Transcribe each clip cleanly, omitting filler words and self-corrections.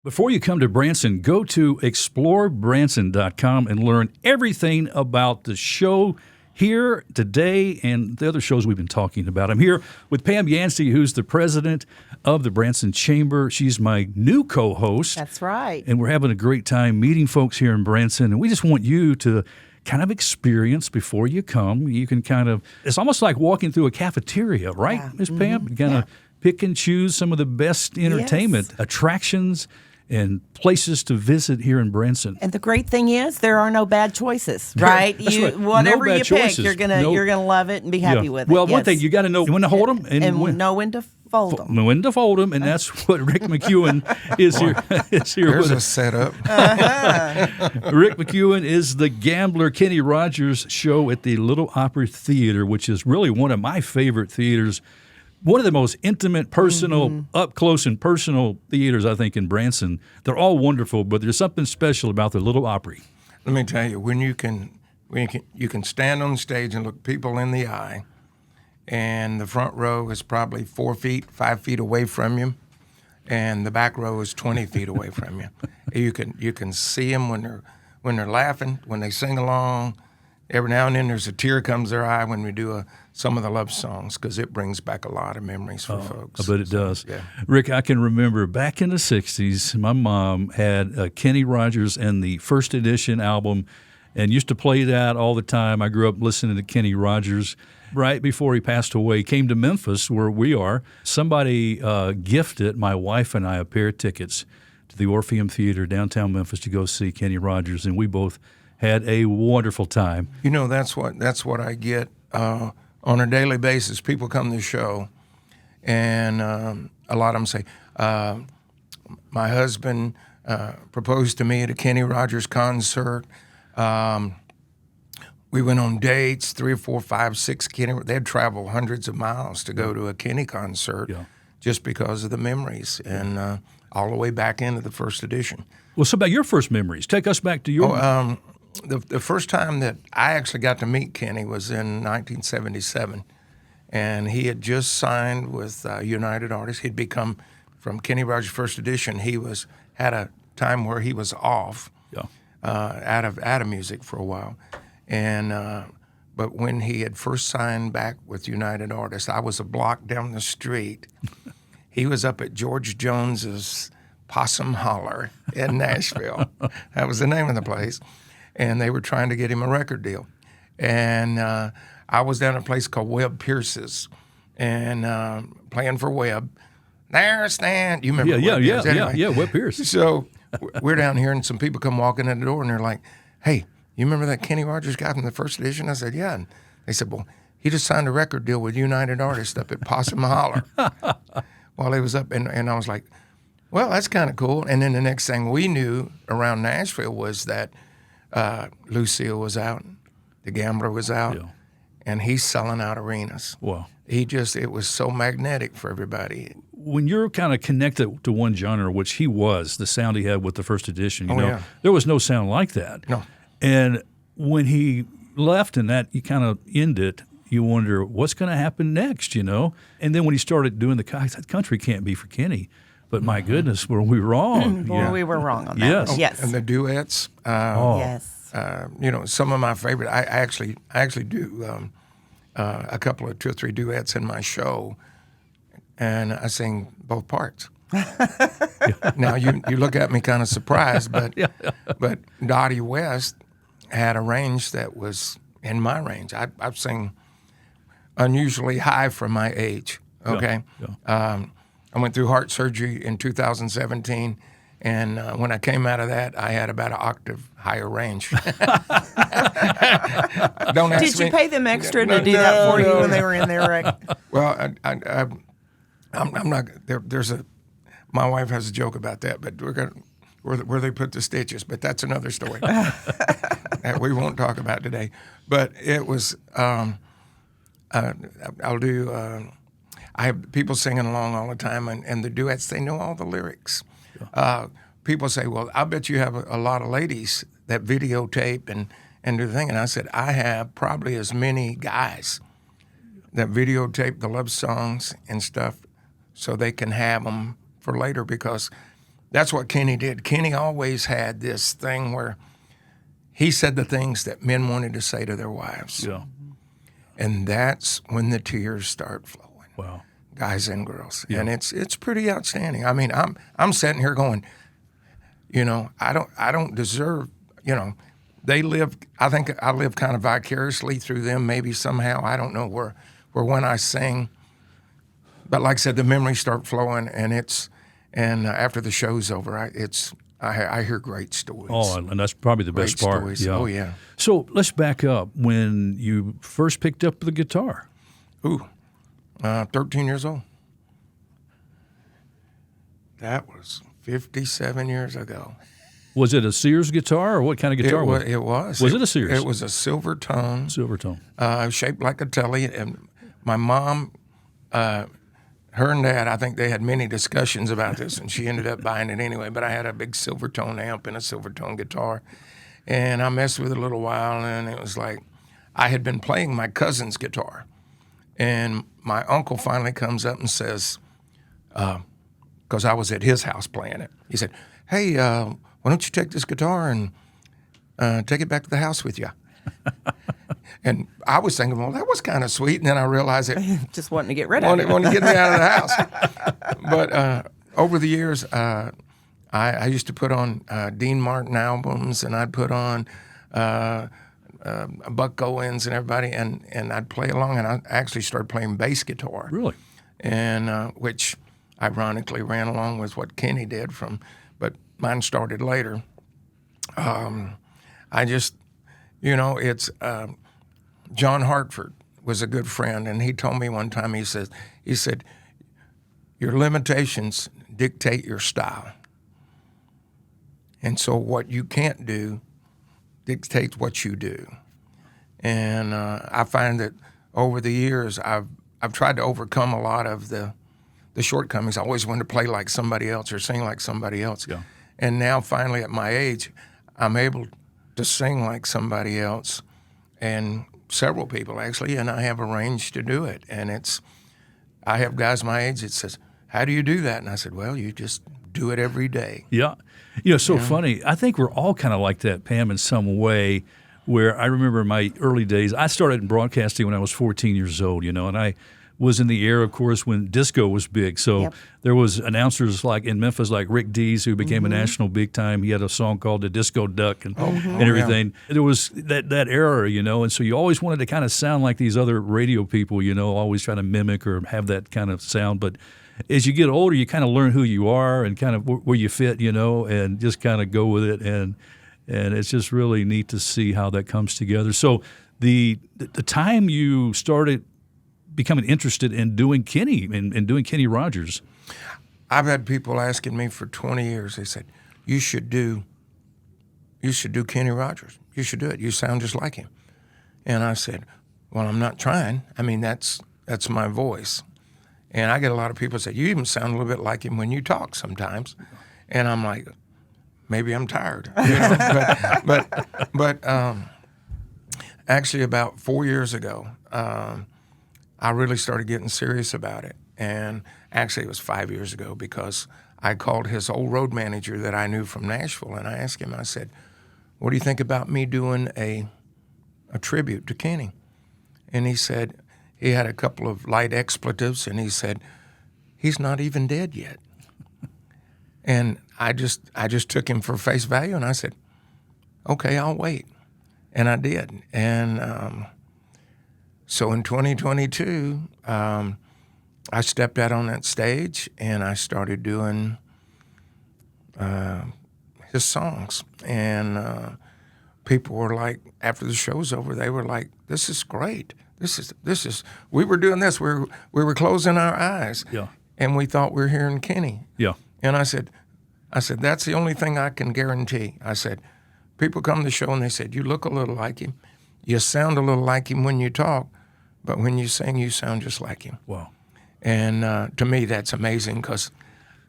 Before you come to Branson, go to explorebranson.com and learn everything about the show here today and the other shows we've been talking about. I'm here with Pam Yancey, who's the president of the Branson Chamber. She's my new co-host. That's right. And we're having a great time meeting folks here in Branson. And we just want you to kind of experience before you come. You can it's almost like walking through a cafeteria, right, Yeah. Ms. Pam? You kind of pick and choose some of the best entertainment attractions and places to visit here in Branson. And the great thing is, there are no bad choices, right? That's right. Whatever No bad you choices. pick, you're gonna love it and be happy with it. Well, one thing, you got to know when to hold them and know when to fold them. When to fold them, and that's what Rick McEwen is here. Is here There's with a us. setup. Rick McEwen is the gambler. Kenny Rogers show at the Little Opry Theater, which is really one of my favorite theaters. One of the most intimate, personal, up close and personal theaters, I think, in Branson. They're all wonderful, but there's something special about the Little Opry. Let me tell you, when you can stand on stage and look people in the eye, and the front row is probably 4 feet, 5 feet away from you, and the back row is 20 feet away from you. You can see them when they're laughing, when they sing along. Every now and then there's a tear comes their eye when we do some of the love songs, because it brings back a lot of memories for folks. I bet it does. Yeah. Rick, I can remember back in the 60s, my mom had Kenny Rogers and the First Edition album and used to play that all the time. I grew up listening to Kenny Rogers. Right before he passed away, came to Memphis, where we are. Somebody gifted my wife and I a pair of tickets to the Orpheum Theater downtown Memphis to go see Kenny Rogers, and we both had a wonderful time. You know, that's what I get on a daily basis. People come to the show, and a lot of them say, my husband proposed to me at a Kenny Rogers concert. We went on dates, 3 or 4, 5, 6 Kenny. They'd travel hundreds of miles to go to a Kenny concert just because of the memories, and all the way back into the First Edition. Well, so about your first memories. Take us back to your... The first time that I actually got to meet Kenny was in 1977, and he had just signed with United Artists. He'd become, from Kenny Rogers First Edition, had a time where he was off, out of music for a while, and but when he had first signed back with United Artists, I was a block down the street. He was up at George Jones's Possum Holler in Nashville. That was the name of the place. And they were trying to get him a record deal. And I was down at a place called Webb Pierce's and playing for Webb. There stand. You remember Webb Pierce? Anyway. Webb Pierce. So we're down here, and some people come walking in the door, and they're like, hey, you remember that Kenny Rogers guy from the First Edition? I said, yeah. And they said, well, he just signed a record deal with United Artists up at Possum Holler while he was up. And I was like, well, that's kind of cool. And then the next thing we knew around Nashville was that Lucille was out, the Gambler was out, and he's selling out arenas. Wow. It was so magnetic for everybody. When you're kind of connected to one genre, which he was, the sound he had with the First Edition, yeah. there was no sound like that. No. And when he left and that you kind of ended, you wonder what's going to happen next, And then when he started doing the country can't be for Kenny. But my goodness, were we wrong? We were wrong on that. Yes. One. Yes. And the duets. Yes. Some of my favorite. I actually do a couple of 2 or 3 duets in my show, and I sing both parts. Now you look at me kind of surprised, but Dottie West had a range that was in my range. I sing unusually high for my age. Okay. I went through heart surgery in 2017, and when I came out of that, I had about an octave higher range. Don't ask Did you me. pay them extra to do that for you when they were in there, Rick? Well, I'm not. There's my wife has a joke about that, but we're gonna where they put the stitches, but that's another story that we won't talk about today. But it was. I'll do. I have people singing along all the time, and the duets, they know all the lyrics. People say, well, I bet you have a lot of ladies that videotape and do the thing. And I said, I have probably as many guys that videotape the love songs and stuff so they can have them for later, because that's what Kenny did. Kenny always had this thing where he said the things that men wanted to say to their wives. Yeah. And that's when the tears start flowing. Wow. Guys and girls. Yeah. And it's pretty outstanding. I mean, I'm sitting here going, I don't deserve, they live, I think I live kind of vicariously through them maybe somehow. I don't know where when I sing, but like I said, the memories start flowing and after the show's over, I hear great stories. Oh, and that's probably the best part. Stories. Yeah. Oh, yeah. So let's back up when you first picked up the guitar. 13 years old. That was 57 years ago. Was it a Sears guitar, or what kind of guitar was it? It was. Was it a Sears? It was a silver tone. Silver tone. Shaped like a telly. And my mom, her and Dad, I think they had many discussions about this, and she ended up buying it anyway. But I had a big silver tone amp and a silver tone guitar. And I messed with it a little while, and it was like I had been playing my cousin's guitar. And my uncle finally comes up and says, because I was at his house playing it, he said, "Hey, why don't you take this guitar and take it back to the house with you?" And I was thinking, well, that was kind of sweet. And then I realized it Just wanting to get rid of it. wanted to get me out of the house. But over the years, I used to put on Dean Martin albums, and I'd put on Buck Owens and everybody, and I'd play along, and I actually started playing bass guitar. Really? And which ironically ran along with what Kenny did but mine started later. I just, it's John Hartford was a good friend, and he told me one time, he said, your limitations dictate your style. And so what you can't do dictates what you do. And I find that over the years, I've tried to overcome a lot of the shortcomings. I always wanted to play like somebody else or sing like somebody else. Yeah. And now finally at my age, I'm able to sing like somebody else, and several people actually, and I have a range to do it. And I have guys my age that says, "How do you do that?" And I said, "Well, you just do it every day." Yeah. Funny. I think we're all kind of like that, Pam, in some way, where I remember my early days. I started in broadcasting when I was 14 years old, and I was in the era, of course, when disco was big. So there was announcers like in Memphis, like Rick Dees, who became a national big time. He had a song called "The Disco Duck" and everything. Yeah. There was that era, and so you always wanted to kind of sound like these other radio people, always trying to mimic or have that kind of sound. But as you get older, you kind of learn who you are and kind of where you fit, and just kind of go with it. And it's just really neat to see how that comes together. So the time you started becoming interested in doing Kenny and doing Kenny Rogers. I've had people asking me for 20 years. They said, you should do Kenny Rogers. You should do it. You sound just like him. And I said, well, I'm not trying. I mean, that's my voice. And I get a lot of people say, you even sound a little bit like him when you talk sometimes. And I'm like, maybe I'm tired. But actually about 4 years ago, I really started getting serious about it. And actually it was 5 years ago, because I called his old road manager that I knew from Nashville, and I asked him, I said, what do you think about me doing a tribute to Kenny? And he said, he had a couple of light expletives, and he said, he's not even dead yet. And I just took him for face value, and I said, okay, I'll wait. And I did. And so in 2022, I stepped out on that stage, and I started doing his songs. And people were like, after the show's over, they were like, this is great. This is. We were doing this. We were closing our eyes. Yeah. And we thought we were hearing Kenny. Yeah. And I said, that's the only thing I can guarantee. I said, people come to the show and they said, you look a little like him. You sound a little like him when you talk, but when you sing, you sound just like him. Wow. And to me, that's amazing, because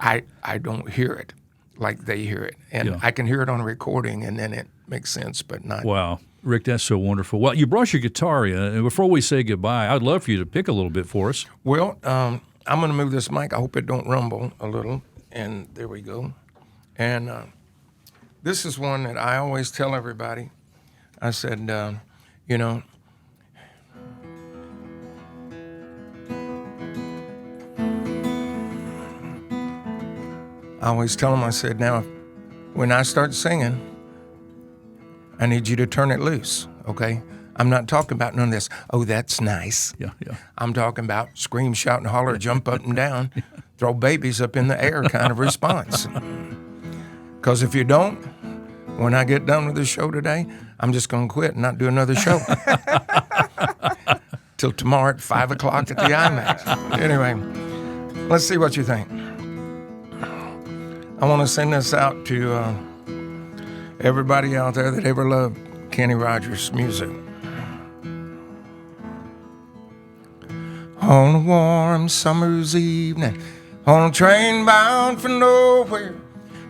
I don't hear it like they hear it. And I can hear it on a recording, and then it makes sense, but not. Wow. Rick, that's so wonderful. Well, you brought your guitar in, and before we say goodbye, I'd love for you to pick a little bit for us. Well, I'm going to move this mic. I hope it don't rumble a little. And there we go. And this is one that I always tell everybody. I said, you know, I always tell them, I said, now, when I start singing, I need you to turn it loose, okay? I'm not talking about none of this, oh, that's nice. Yeah. I'm talking about scream, shout, and holler, jump up and down, throw babies up in the air kind of response. Because if you don't, when I get done with the show today, I'm just going to quit and not do another show. Till tomorrow at 5 o'clock at the IMAX. Anyway, let's see what you think. I want to send this out to everybody out there that ever loved Kenny Rogers' music. On a warm summer's evening, on a train bound for nowhere,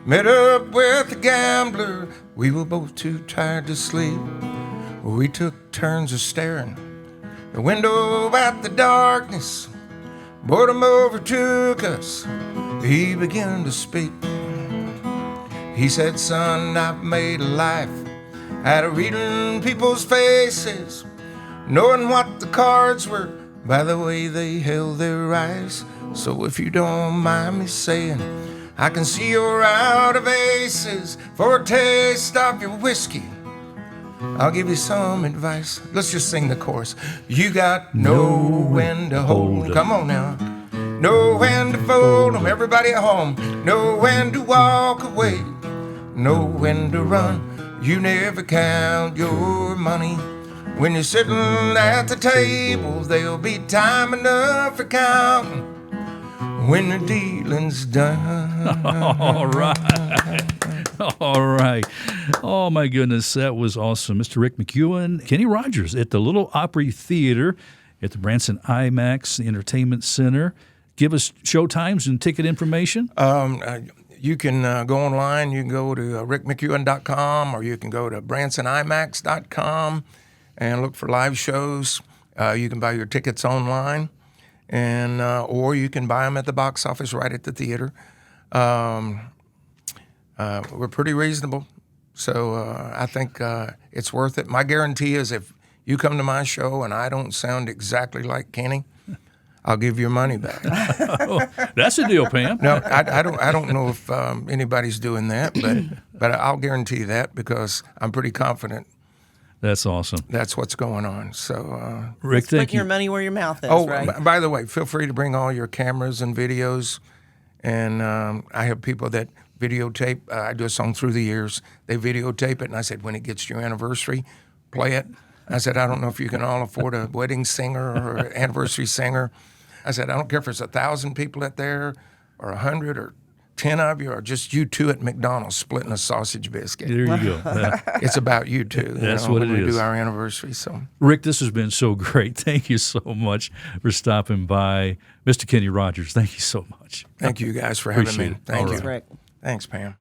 met up with a gambler. We were both too tired to sleep. We took turns of staring the window at the darkness. Boredom overtook us. He began to speak. He said, son, I've made a life out of reading people's faces, knowing what the cards were by the way they held their eyes. So if you don't mind me saying, I can see you're out of aces. For a taste of your whiskey, I'll give you some advice. Let's just sing the chorus. You got know when to hold 'em. Come on now. Know when to fold 'em. Everybody at home. Know when to walk away. Know when to run. You never count your money. When you're sitting at the table, there'll be time enough for counting when the dealing's done. All right. All right. Oh, my goodness. That was awesome. Mr. Rick McEwen, Kenny Rogers at the Little Opry Theater at the Branson IMAX, the Entertainment Center. Give us show times and ticket information. You can go online. You can go to rickmcewen.com, or you can go to bransonimax.com and look for live shows. You can buy your tickets online, and or you can buy them at the box office right at the theater. We're pretty reasonable, so I think it's worth it. My guarantee is if you come to my show and I don't sound exactly like Kenny, I'll give you your money back. Oh, that's a deal, Pam. No, I don't know if anybody's doing that, but I'll guarantee that because I'm pretty confident. That's awesome. That's what's going on. So, Rick, thank Put your you. money where your mouth is, oh, right? by the way, feel free to bring all your cameras and videos. And I have people that videotape. I do a song Through the Years. They videotape it, and I said, when it gets to your anniversary, play it. I said, I don't know if you can all afford a wedding singer or an anniversary singer. I said, I don't care if there's 1,000 people out there or 100 or 10 of you or just you two at McDonald's splitting a sausage biscuit. There you go. It's about you two. That's what when it we is. do our anniversary. So, Rick, this has been so great. Thank you so much for stopping by. Mr. Kenny Rogers, thank you so much. thank you guys for having Appreciate me. it. Thank All you. right. Rick. Thanks, Pam.